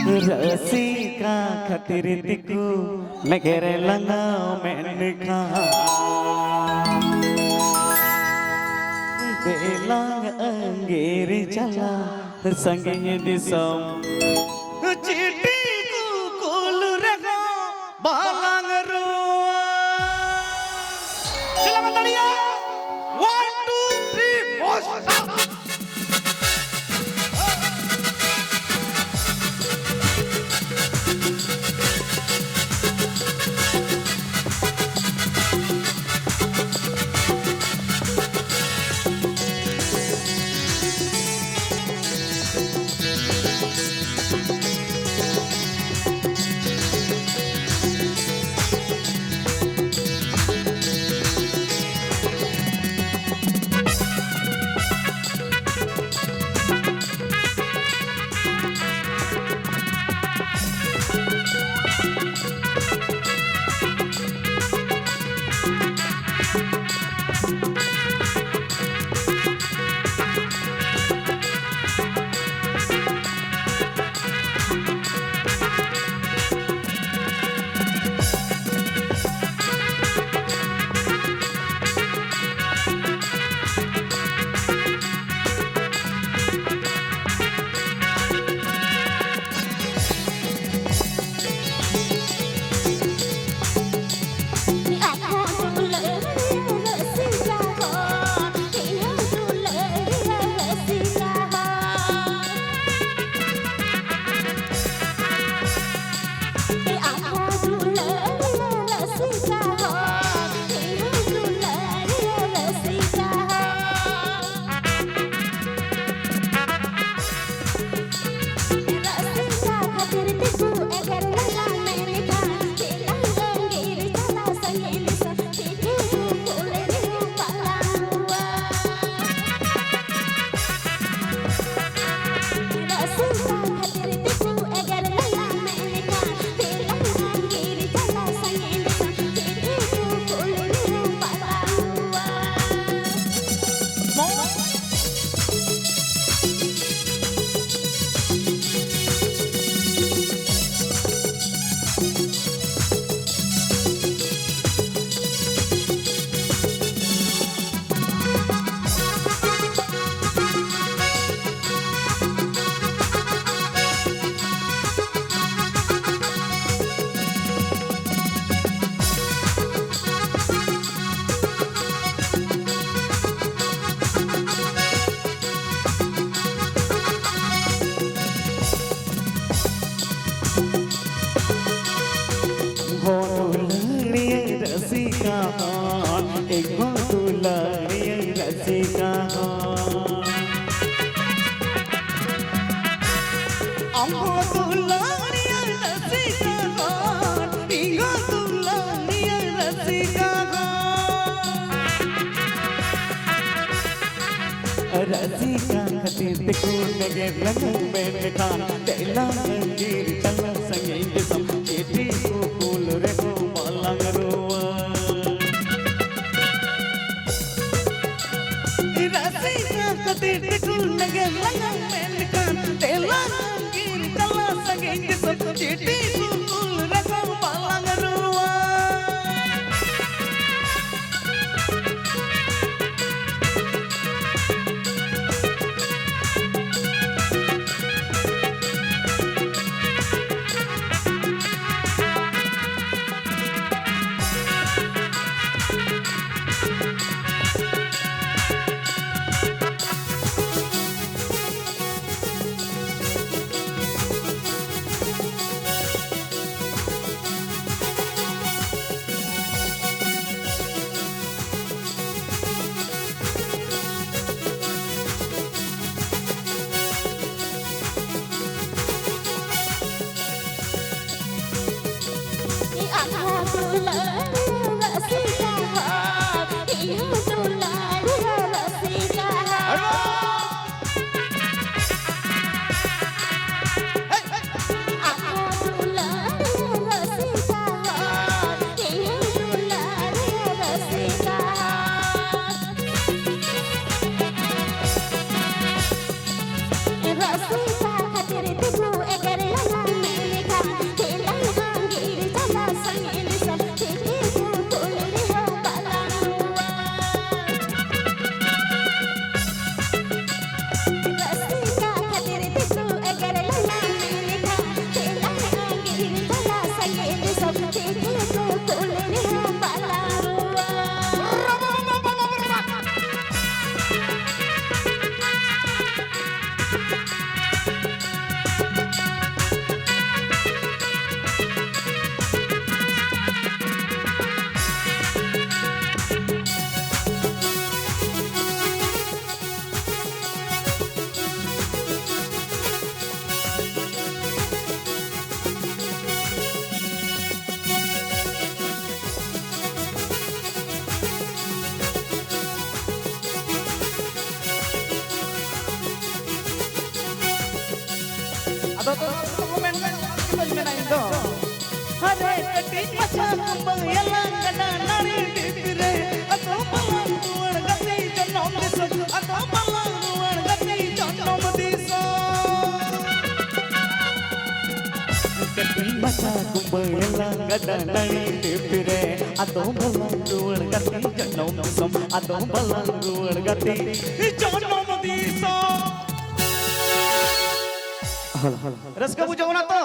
रसिका खातिर तिकू नगरे लंगा मेनका बेलांग अंगेर चला संगे दिसम चिट्ठी को कोल रखो बालांग रुआ चला मंडलिया 1 2 3 4 रसिका एक दुलारी रसिका अम्मो दुलारी रसिका इगो दुलारी रसिका रसिका खातिर देखो नगे लगन में खान तेला गिर चला संगे सम चिट्ठी को फूल रे को मालंग रुआ रसिका खातिर देखो नगे लगन में खान तेला गिर चला संगे सम चिट्ठी को फूल रे को मालंग रुआ तो कमेंट में कुछ में नहीं दो हरे कटी मचा कुंबल यला गना नारी टिपरे अतो बला कुवण गति जनम दिसो अतो बला कुवण गति जनम दिसो कटी मचा कुंबल यला गना नारी टिपरे अतो बला कुवण गति जनम दिसो अतो बला कुवण गति जनम दिसो रस का बुझाओ ना तो